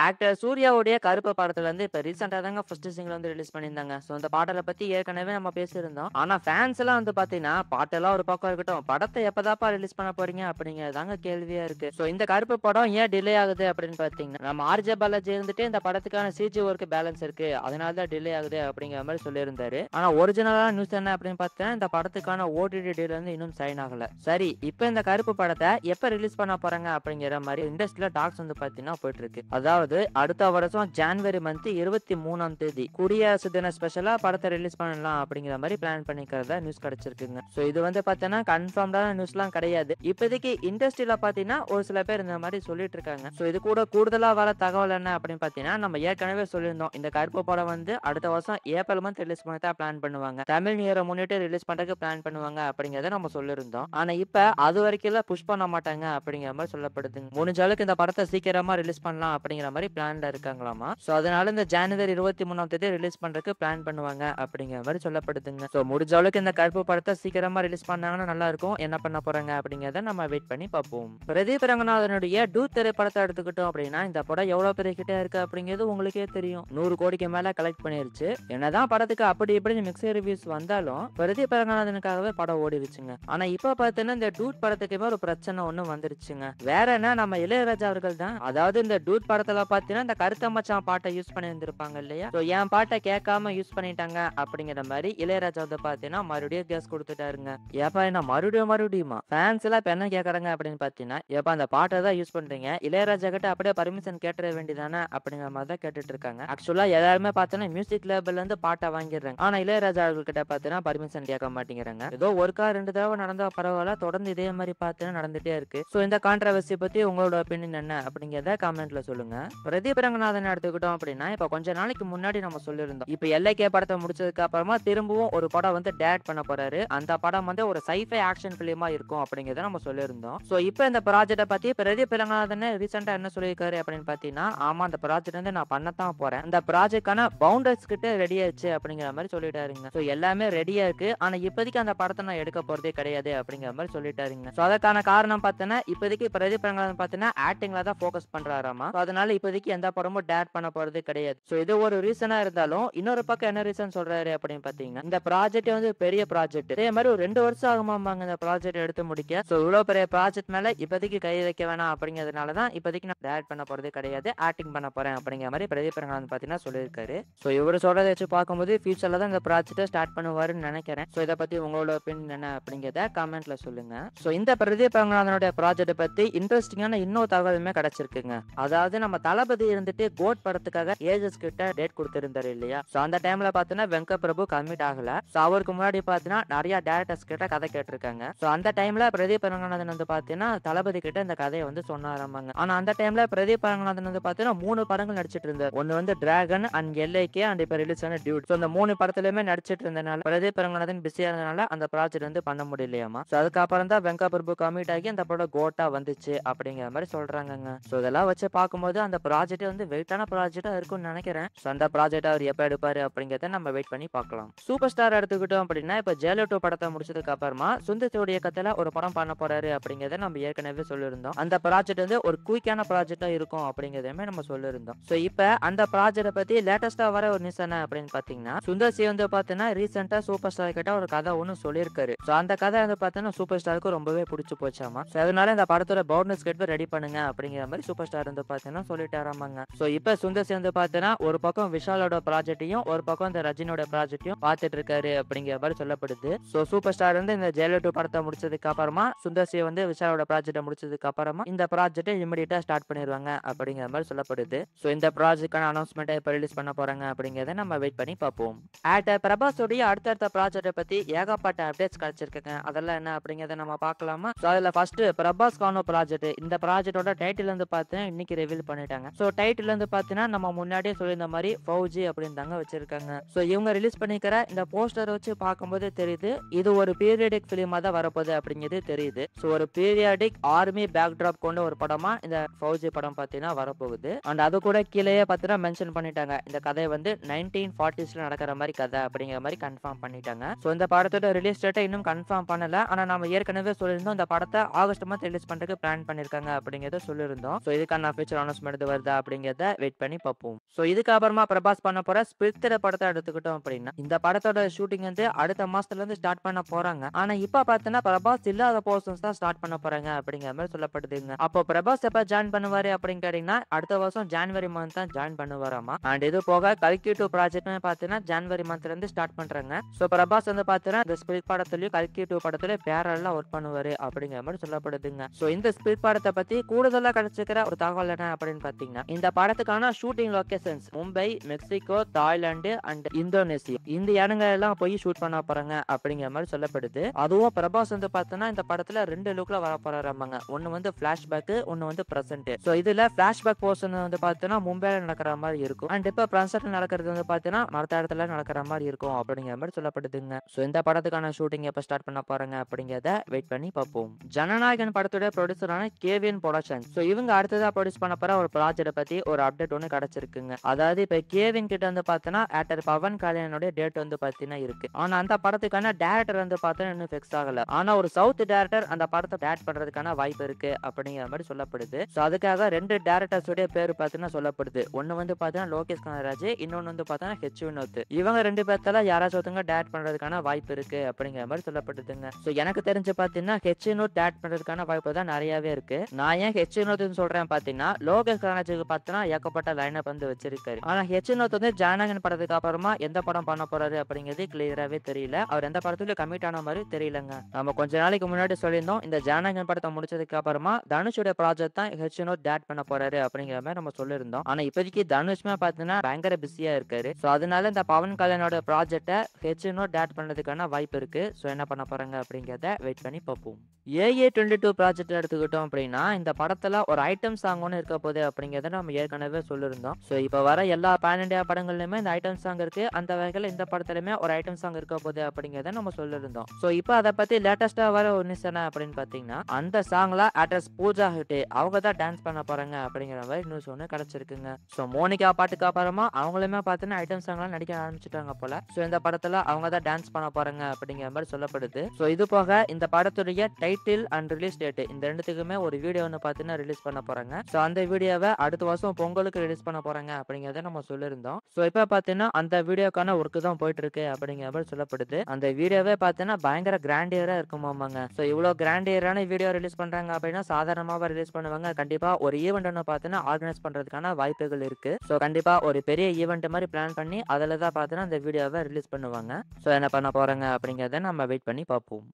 Actor சூர்யாவுடைய கருப்பு படத்துல இருந்து இப்ப ரீசெண்டா தாங்க ஃபர்ஸ்ட் சிங்கிள் வந்து ரிலீஸ் பண்ணியிருந்தாங்க. ஸோ இந்த பாடல பத்தி ஏற்கனவே நம்ம பேசியிருந்தோம். ஆனா ஃபேன்ஸ் எல்லாம் வந்து பாத்தீங்கன்னா, பாட்டெல்லாம் ஒரு பக்கம் இருக்கட்டும், படத்த எப்பதாப்பா ரிலீஸ் பண்ண போறீங்க அப்படிங்கிறது தாங்க கேள்வியா இருக்கு. ஸோ இந்த கருப்பு படம் ஏன் டிலே ஆகுது அப்படின்னு பாத்தீங்கன்னா, நம்ம ஆர்ஜே பாலாஜி இருந்துட்டு இந்த படத்துக்கான சிஜி ஒர்க் பேலன்ஸ் இருக்கு. அதனால தான் டிலே ஆகுது அப்படிங்கிற மாதிரி சொல்லியிருந்தாரு. ஆனா ஒரிஜினலான நியூஸ் என்ன அப்படின்னு பார்த்தீங்கன்னா, இந்த படத்துக்கான ஓடிடி டீல் வந்து இன்னும் சைன் ஆகல. சரி, இப்போ இந்த கருப்பு படத்தை எப்ப ரிலீஸ் பண்ண போறாங்க அப்படிங்கிற மாதிரி இண்டஸ்ட்ரியில டாக்ஸ் வந்து பாத்தீங்கன்னா போயிட்டு இருக்கு. அதாவது அடுத்த வருஷம் ஜான்வரி மந்த் 23ஆம் தேதி குடியரசு தின ஸ்பெஷலா படத்தை ரிலீஸ் பண்ணலாம் அப்படிங்கிற மாதிரி பிளான் பண்ணிக்கிறதா நியூஸ் கிடைச்சிருக்குங்க. சோ இது வந்து பாத்தீங்கன்னா கன்ஃபார்ம்டான நியூஸ்லாம் கிடையாது. இப்போதைக்கு இண்டஸ்ட்ரியில பாத்தீங்கன்னா ஒரு சில பேர் இந்த மாதிரி சொல்லிட்டு இருக்காங்க. சோ இது கூட கூடுதலா வர தகவல் என்ன அப்படின்னு பாத்தீங்கன்னா, நம்ம ஏற்கனவே சொல்லியிருந்தோம் இந்த கருப்பு படம் வந்து அடுத்த வருஷம் ஏப்ரல் மந்த் ரிலீஸ் பண்ண தான் பிளான் பண்ணுவாங்க. தமிழ் நியூ இயரை முன்னிட்டு ரிலீஸ் பண்றதுக்கு பிளான் பண்ணுவாங்க அப்படிங்கறத நம்ம சொல்லியிருந்தோம். ஆனா இப்ப அது வரைக்கும் புஷ் பண்ண மாட்டாங்க அப்படிங்கிற மாதிரி சொல்லப்படுதுங்க. முடிஞ்ச அளவுக்கு இந்த படத்தை சீக்கிரமா ரிலீஸ் பண்ணலாம் அப்படிங்கிற மாதிரி பிளான்ல இருக்காங்களாமா. சோ அதனால இந்த ஜனவரி 23ஆம் தேதி ரிலீஸ் பண்றதுக்கு பிளான் பண்ணுவாங்க அப்படிங்கிற மாதிரி சொல்லப்படுதுங்க. சோ முடிஞ்ச அளவுக்கு இந்த கருப்பு படத்தை சீக்கிரமா ரிலீஸ் பண்ணாங்கன்னா நல்லா இருக்கும். என்ன பண்ண போறாங்க அப்படிங்கறத நம்ம வெயிட் பண்ணி பார்ப்போம். பிரதீப் ரங்கநாதனுடைய டூத் திரைப்படத்தை எடுத்துக்கிட்டோம் அப்படின்னா, இந்த படம் எவ்வளவு பெரிய ஹிட்டா இருக்கு அப்படிங்கிறது உங்களுக்கே தெரியும். 100 கோடிக்கு மேல கலெக்ட் பண்ணிருச்சு. என்னதான் படத்துக்கு அப்படி இப்படி மிக்ஸ் ரிவ்யூஸ் வந்தாலும் பிரதீப் ரங்கநாதனுக்காகவே படம் ஓடிருச்சுங்க. ஆனா இப்ப பார்த்தீங்கன்னா இந்த டூத் படத்துக்குமே ஒரு பிரச்சனை ஒண்ணு வந்துருச்சுங்க. வேற என்ன, நம்ம இளையராஜா அவர்கள் தான், அதாவது இந்த டூட் படத்துல பாத்தீங்கன்னா இந்த கருத்த மச்சான் பாட்டை யூஸ் பண்ணி இருந்திருப்பாங்க இல்லையா. சோ என் பாட்டை கேட்காம யூஸ் பண்ணிட்டாங்க அப்படிங்கிற மாதிரி இளையராஜா வந்து பாத்தீங்கன்னா மறுபடியும் கேஸ் கொடுத்துட்டாருங்க. ஏப்பா என்ன மறுபடியுமா ஃபேன்ஸ் எல்லாம் இப்ப என்ன கேக்குறாங்க அப்படின்னு பாத்தீங்கன்னா, ஏப்பா அந்த பாட்டை தான் யூஸ் பண்றீங்க, இளையராஜா கிட்ட அப்படியே பர்மிஷன் கேட்டுற வேண்டியதானே அப்படிங்கிற மாதிரி தான் கேட்டுட்டு இருக்காங்க. ஆக்சுவலா எல்லாருமே பாத்தீங்கன்னா மியூசிக் லேபிள்ல இருந்து பாட்டை வாங்கிடுறாங்க. ஆனா இளையராஜா அவர்கள் கிட்ட பாத்தீங்கன்னா பர்மிஷன் கேட்க மாட்டேங்கிறாங்க. ஏதோ ஒருக்கா 2 தடவை நடந்தா பரவாயில்ல, தொடர்ந்து இதே மாதிரி பாத்தீங்கன்னா நடந்துட்டே இருக்கு. சோ இந்த கான்ட்ரவர்சி பத்தி உங்களோட ஒப்பீனியன் என்ன அப்படிங்கறத கமெண்ட்ல சொல்லுங்க. பிரதீப் ரங்கநாதன் எடுத்துக்கிட்டோம் அப்படின்னா, இப்ப கொஞ்ச நாளைக்கு முன்னாடி நம்ம சொல்லியிருந்தோம், இப்ப எல்லைக்கே படத்தை முடிச்சதுக்கு அப்புறமா திரும்பவும் ஒரு படம் வந்து டைரக்ட் பண்ண போறாரு. அந்த படம் வந்து ஒரு சைஃபை ஆக்ஷன் பிலிமா இருக்கும் அப்படிங்கறத நம்ம சொல்லியிருந்தோம். சோ இப்போ இந்த ப்ராஜெக்ட பத்தி பிரதீப் ரங்கநாதன் ரீசெண்டா என்ன சொல்லியிருக்காரு அப்படின்னு பாத்தீங்கன்னா, ஆமா அந்த ப்ராஜெக்ட் வந்து நான் பண்ணத்தான் போறேன், அந்த ப்ராஜெக்டான பவுண்டர்ஸ் கிட்ட ரெடி ஆயிடுச்சு அப்படிங்கிற மாதிரி சொல்லிட்டாருங்க. சோ எல்லாமே ரெடியா இருக்கு, ஆனா இப்போதைக்கு அந்த படத்தை நான் எடுக்க போறதே கிடையாது அப்படிங்கிற மாதிரி சொல்லிட்டாருங்க. சோ அதற்கான காரணம் பார்த்தீங்கன்னா, இப்போதைக்கு பிரதீப் ரங்கநாதன் பார்த்தீங்கன்னா ஆக்டிங்ல தான் ஃபோக்கஸ் பண்றாராமா. சோ அதனால இப்போதைக்கு எந்த படமும் டைரக்ட் பண்ண போறது கிடையாது. சோ இது ஒரு ரீசனா இருந்தாலும் இன்னொரு பக்கம் என்ன ரீசன் சொல்றாரு அப்படின்னு பாத்தீங்கன்னா, இந்த ப்ராஜெக்ட் வந்து பெரிய ப்ராஜெக்ட், இதே மாதிரி ஒரு 2 வருஷம் ஆகுமாமாங்க இந்த ப்ராஜெக்ட் எடுத்து முடிக்க. சோ இவ்வளவு பெரிய ப்ராஜெக்ட் மேல இப்போதைக்கு கை வைக்க வேணாம் அப்படிங்கிறதுனால தான் இப்போதைக்கு நான் டைரக்ட் பண்ண போறது கிடையாது, ஆக்டிங் பண்ண போறேன் அப்படிங்கிற மாதிரி பிரதீப் ரங்கநாதன் பாத்தீங்கன்னா சொல்லியிருக்காரு. சோ இவரு சொல்றதை வச்சு பார்க்கும்போது ஃபியூச்சர்ல தான் இந்த ப்ராஜெக்ட்டை ஸ்டார்ட் பண்ணுவாருன்னு நினைக்கிறேன். சோ இதை பத்தி உங்களோட ஒப்பீனியன் என்ன அப்படிங்கிறத கமெண்ட்ல சொல்லுங்க. சோ இந்த பிரதீப் ரங்கநாதனுடைய ப்ராஜெக்ட் பத்தி இன்ட்ரெஸ்டிங்கான இன்னொரு தகவலுமே கிடைச்சிருக்குங்க. அதாவது நம்ம தளபதி இருந்துட்டு கோட் படத்துக்காக ஏஜஸ் கிட்ட டேட் கொடுத்திருந்தாரு இல்லையா. சோ அந்த டைம்ல பாத்தீங்கன்னா வெங்கட் பிரபு கமிட் ஆகல. சோ அவருக்கு முன்னாடி பாத்தீங்கன்னா நிறைய டேரக்டர்ஸ் கிட்ட கதை கேட்டிருக்காங்க. சோ அந்த டைம்ல பிரதீப் ரங்கநாதன் வந்து பாத்தீங்கன்னா தளபதி கிட்ட இந்த கதையை வந்து சொன்னாராமாங்க. ஆனா அந்த டைம்ல பிரதீப் ரங்கநாதன் வந்து பாத்தீங்கன்னா 3 படங்கள் நடிச்சிட்டு இருந்தார். ஒன்னு வந்து டிராகன் அண்ட் எல்ஏகே அண்ட் இப்ப ரிலீஸ் ஆன டியூட். சோ இந்த 3 படத்துலயுமே நடிச்சிட்டு இருந்தனால பிரதீப் ரங்கநாதன் பிஸியா இருந்தனால அந்த ப்ராஜெக்ட் வந்து பண்ண முடியலையாமா. சோ அதுக்கப்புறம் தான் வெங்கட் பிரபு கமிட் ஆகி அந்த படம் கோட்டா வந்துச்சு அப்படிங்கிற மாதிரி சொல்றாங்கங்க. சோ இதெல்லாம் வச்சு பார்க்கும்போது அந்த ப்ராஜெக்ட் வந்து வெயிட்டான ப்ராஜெக்டா இருக்கும்னு நினைக்கிறேன். சோ அந்த ப்ராஜெக்ட் அவர் எப்ப எடுப்பாரு அப்படிங்கறத நம்ம வெயிட் பண்ணி பார்க்கலாம். சூப்பர் ஸ்டார் எடுத்துக்கிட்டோம் அப்படின்னா, இப்ப ஜெயலலிதா 2 படத்தை முடிச்சதுக்கு அப்புறமா சுந்தர் இயக்கத்துல ஒரு படம் பண்ண போறாரு அப்படிங்கறத நம்ம ஏற்கனவே சொல்லியிருந்தோம். அந்த ப்ராஜெக்ட் வந்து ஒரு குயிக்கான ப்ராஜெக்டா இருக்கும் அப்படிங்கறதையுமே நம்ம சொல்லியிருந்தோம். சோ இப்ப அந்த ப்ராஜெக்ட பத்தி லேட்டஸ்டா வர ஒரு நியூஸ் என்ன அப்படின்னு பாத்தீங்கன்னா, சுந்தர் சி வந்து பாத்தீங்கன்னா ரீசெண்டா சூப்பர் ஸ்டார் கிட்ட ஒரு கதை ஒன்னு சொல்லியிருக்காரு. சோ அந்த கதை வந்து பாத்தீங்கன்னா சூப்பர் ஸ்டாருக்கு ரொம்பவே பிடிச்சு போச்சாமா. சோ அதனால இந்த படத்தோட பவுண்டர்ஸ் ஸ்கிரிப்ட் ரெடி பண்ணுங்க அப்படிங்கிற மாதிரி சூப்பர் ஸ்டார் வந்து பாத்தீங்கன்னா சொல்லிட்டாராமாங்க. சோ இப்ப சுந்தர் சி வந்து பாத்தீங்கன்னா ஒரு பக்கம் விஷாலோட ப்ராஜெக்டையும் ஒரு பக்கம் இந்த ரஜினியோட ப்ராஜெக்டையும் பார்த்துட்டு இருக்காரு அப்படிங்கிற மாதிரி சொல்லப்படுது. சோ சூப்பர் ஸ்டார் வந்து இந்த ஜெயலலிதா படத்தை முடிச்சதுக்கு அப்புறமா சுந்தர் சி வந்து விஷாலோட ப்ராஜெக்ட்டை முடிச்சதுக்கு அப்புறமா இந்த ப்ராஜெக்ட்டை இமிடியேட்டா ஸ்டார்ட் பண்ணிடுவாங்க அப்படிங்கிற மாதிரி சொல்லப்படுது. சோ இந்த ப்ராஜெக்டான அனௌன்ஸ்மெண்ட்டை எப்ப ரிலீஸ் பண்ண போறாங்க அப்படிங்கறத நம்ம வெயிட் பண்ணி பார்ப்போம். ஆக்டர் பிரபாஸோடைய அடுத்தடுத்த ப்ராஜெக்ட்டை பத்தி ஏகப்பட்ட அப்டேட்ஸ் கிடைச்சிருக்குங்க. அதெல்லாம் என்ன அப்படிங்கறத நம்ம பார்க்கலாமா. சோ அதுல ஃபர்ஸ்ட் பிரபாஸ் கானோ ப்ராஜெக்ட், இந்த ப்ராஜெக்ட்டோட டைட்டில் வந்து பார்த்தீங்கன்னா இன்னைக்கு ரிவீல் பண்ணிட்டாங்க. சோ டைட்டில் வந்து பார்த்தீங்கன்னா நம்ம முன்னாடியே சொல்லியிருந்த மாதிரி ஃபௌஜி அப்படின்னு தாங்க வச்சிருக்காங்க. சோ இவங்க ரிலீஸ் பண்ணிக்கிற இந்த போஸ்டர் வச்சு பார்க்கும்போது தெரியுது இது ஒரு பீரியடிக் பிலிமா தான் வரப்போகுது அப்படிங்கிறது தெரியுது. சோ ஒரு பீரியாடிக் ஆர்மி பேக்ட்ராப் கொண்ட ஒரு படமா இந்த ஃபௌஜி படம் பார்த்தீங்கன்னா வரப்போகுது. அண்ட் அது கூட கீழேயே பார்த்தீங்கன்னா மென்ஷன் பண்ணிட்டாங்க, இந்த கதை வந்து 1940s நடக்கிற மாதிரி கதை அப்படிங்கிற மாதிரி கன்ஃபார்ம் பண்ணிட்டாங்க. சோ இந்த படத்தோட ரிலீஸ் டேட்டை இன்னும் கன்ஃபார்ம் பண்ணல. ஆனா நம்ம ஏற்கனவே சொல்லியிருந்தோம் இந்த படத்தை ஆகஸ்ட் மந்த் ரிலீஸ் பண்றதுக்கு பிளான் பண்ணிருக்காங்க அப்படிங்கறத சொல்லியிருந்தோம். சோ இதுக்கான ஃபியூச்சர் அனௌன்ஸ்மெண்ட் வருதா அப்படிங்கிறத வெயிட் பண்ணி பார்ப்போம். ஸோ இதுக்கப்புறமா பிரபாஸ் பண்ண போற ஸ்பிரிட் படத்தை எடுத்துக்கிட்டோம் அப்படின்னா, இந்த படத்தோட ஷூட்டிங் வந்து அடுத்த மாசத்துல இருந்து ஸ்டார்ட் பண்ண போறாங்க. ஆனா இப்ப பார்த்தீங்கன்னா பிரபாஸ் இல்லாத போர்ஷன்ஸ் தான் ஸ்டார்ட் பண்ண போறாங்க அப்படிங்கிற மாதிரி சொல்லப்படுதுங்க. அப்போ பிரபாஸ் எப்ப ஜாயின் பண்ணுவாரு அப்படின்னு கேட்டீங்கன்னா, அடுத்த வருஷம் ஜான்வரி மந்த் தான் ஜாயின் பண்ணுவாராமா. அண்ட் இது போக கல்கி 2 ப்ராஜெக்ட் பார்த்தீங்கன்னா ஜான்வரி மந்த்ல இருந்து ஸ்டார்ட் பண்றாங்க. ஸோ பிரபாஸ் வந்து பார்த்தீங்கன்னா இந்த ஸ்பிரிட் படத்துலயும் கல்கி 2 படத்துலயும் பேரலா ஒர்க் பண்ணுவாரு அப்படிங்கிற மாதிரி சொல்லப்படுதுங்க. ஸோ இந்த ஸ்பிரிட் படத்தை பத்தி கூடுதலா கிடைச்சிக்கிற ஒரு தகவல் என்ன அப்படின்னு பாத்தீங்கன்னா, இந்த படத்துக்கான shooting locations Mumbai, Mexico, Thailand and Indonesia இந்த இடங்கள் எல்லாம் போய் ஷூட் பண்ண போறாங்க அப்படிங்கிற மாதிரி சொல்லப்படுது. அதுவும் பிரபாஸ் வந்து பார்த்தோன்னா இந்த படத்துல 2 லுக்ல வர போறாங்க. ஒன்னு வந்து பிளாஷ்பேக், ஒன்னு வந்து பிரசன்ட். ஸோ இதுல பிளாஷ்பேக் போர்ஷன் வந்து பார்த்தோன்னா மும்பைல நடக்கிற மாதிரி இருக்கும். அண்ட் இப்ப பிரசன்ட் நடக்கிறது வந்து பார்த்தீங்கன்னா மற்ற இடத்துல நடக்கிற மாதிரி இருக்கும் அப்படிங்கிற மாதிரி சொல்லப்படுதுங்க. ஸோ இந்த படத்துக்கான ஷூட்டிங் எப்ப ஸ்டார்ட் பண்ண போறாங்க அப்படிங்கிறத வெயிட் பண்ணி பார்ப்போம். ஜனநாயகன் படத்துடைய ப்ரொடியூசரான கேவின் ப்ரொடக்ஷன். ஸோ இவங்க அடுத்ததா ப்ரொடியூஸ் பண்ண போற ஒரு ப்ராஜெக்ட் பத்தி ஒரு அப்டேட் ஒன்று கிடைச்சிருக்குங்க. அதாவது இப்ப கேவின் கிட்ட வந்து பார்த்தோன்னா ஆக்டர் பவன் கல்யாணோட டேட் வந்து பார்த்தீங்கன்னா இருக்கு. ஆனா அந்த படத்துக்கான டேரக்டர் வந்து பார்த்தோன்னா இன்னும் ஃபிக்ஸ் ஆகல. ஆனா ஒரு சவுத் டேரக்டர் அந்த படத்தை டேரக்ட் பண்றதுக்கான வாய்ப்பு இருக்கு அப்படிங்கிற மாதிரி சொல்லப்படுது. ஸோ அதுக்காக 2 டேரக்டர்ஸ் உடைய பேர் பார்த்தீங்கன்னா சொல்லப்படுது. ஒன்னு வந்து பார்த்தீங்கன்னா லோகேஷ் கனகராஜ், இன்னொன்னு வந்து பார்த்தீங்கன்னா ஹெச் வினோத். இவங்க 2 பேர்த்தால யாராச்சும் ஒருத்தங்க டேரக்ட் பண்றதுக்கான வாய்ப்பு இருக்கு அப்படிங்கிற மாதிரி சொல்லப்படுதுங்க. ஸோ எனக்கு தெரிஞ்சு பார்த்தீங்கன்னா ஹெச் வினோத் டேரக்ட் பண்றதுக்கான வாய்ப்பு தான் நிறையவே இருக்கு. நான் ஏன் ஹெச் வினோத்னு சொல்றேன் பார்த்தீங்கன்னா, லோகேஷ் கனகராஜுக்கு பார்த்தீங்கன்னா ஏகப்பட்ட லைனப் வந்து வச்சிருக்காரு. ஆனா ஹெச் வினோத் வந்து ஜனநாயகன் படத்துக்கு அப்புறமா எந்த படம் பண்ண போறாரு அப்படிங்கிறது கிளியராகவே தெரியல. அவர் எந்த படத்துல கமிட் ஆன மாதிரி தெரியலங்க. நம்ம கொஞ்ச நாளைக்கு முன்னாடி சொல்லியிருந்தோம், இந்த ஜனநாயகன் படத்தை முடிச்சதுக்கு அப்புறமா தனுஷோட ப்ராஜெக்ட் தான் ஹெச் வினோத் டேரக்ட் பண்ண போறாரு அப்படிங்கிற மாதிரி நம்ம சொல்லியிருந்தோம். ஆனா இப்போதைக்கு தனுஷ்மே பார்த்தீங்கன்னா பயங்கர பிஸியா இருக்காரு. ஸோ அதனால இந்த பவன் கல்யாணோட ப்ராஜெக்டை ஹெச் வினோத் டேரக்ட் பண்ணதுக்கான வாய்ப்பு இருக்கு. ஸோ என்ன பண்ண போறாங்க அப்படிங்கிறத வெயிட் பண்ணி பார்ப்போம். AA22 ப்ராஜெக்ட் எடுத்துக்கிட்டோம் அப்படின்னா, இந்த படத்துல ஒரு ஐட்டம் சாங் ஒன்று இருக்க போகுது அப்படிங்கிறத நம்ம ஏற்கனவே சொல்லியிருந்தோம். ஸோ இப்போ வர எல்லா பேன் இண்டியா படங்கள்லயுமே இந்த ஐட்டம் சாங் இருக்கு. அந்த வகையில் இந்த படத்துலயுமே ஒரு ஐட்டம் சாங் இருக்க போகுது அப்படிங்கிறத நம்ம சொல்லியிருந்தோம். ஸோ இப்போ அதை பத்தி லேட்டஸ்டா வர ஒரு நியூஸ் என்ன அப்படின்னு பாத்தீங்கன்னா, அந்த சாங்ல ஆக்ட்ரஸ் பூஜா ஹெக்டே அவங்க தான் டான்ஸ் பண்ண போறாங்க அப்படிங்கிற மாதிரி நியூஸ் ஒன்று கிடைச்சிருக்குங்க. ஸோ மோனிகா பாட்டுக்கு அப்புறமா அவங்களுமே பார்த்தீங்கன்னா ஐட்டம் சாங்லாம் நடிக்க ஆரம்பிச்சுட்டாங்க போல. ஸோ இந்த படத்துல அவங்க தான் டான்ஸ் பண்ண போறாங்க அப்படிங்கிற மாதிரி சொல்லப்படுது. ஸோ இது போக இந்த படத்துடைய டைட்டில் அண்ட் ரிலீஸ் டேட் இந்த ரெண்டுத்துக்குமே ஒரு வீடியோ ஒன்று பார்த்தீங்கன்னா ரிலீஸ் பண்ண போறாங்க. ஸோ அந்த வீடியோவை அடுத்த வருஷம் பொங்கலுக்கு ரிலீஸ் பண்ண போறாங்க அப்படிங்கிறத நம்ம சொல்லியிருந்தோம். ஸோ இப்போ பார்த்தீங்கன்னா அந்த வீடியோக்கான ஒர்க் தான் போயிட்டு இருக்கு அப்படிங்கிற மாதிரி சொல்லப்படுது. அந்த வீடியோவே பார்த்தீங்கன்னா பயங்கர கிராண்டியரா இருக்குமாமாங்க. ஸோ இவ்வளோ கிராண்டியரான வீடியோ ரிலீஸ் பண்றாங்க அப்படின்னா சாதாரணமாக ரிலீஸ் பண்ணுவாங்க. கண்டிப்பா ஒரு ஈவெண்ட் ஒன்று பார்த்தீங்கன்னா ஆர்கனைஸ் பண்றதுக்கான வாய்ப்புகள் இருக்கு. ஸோ கண்டிப்பா ஒரு பெரிய ஈவெண்ட் மாதிரி பிளான் பண்ணி அதில் தான் பார்த்தீங்கன்னா அந்த வீடியோவை ரிலீஸ் பண்ணுவாங்க. ஸோ என்ன பண்ண போறாங்க அப்படிங்கிறத நம்ம வெயிட் பண்ணி பார்ப்போம்.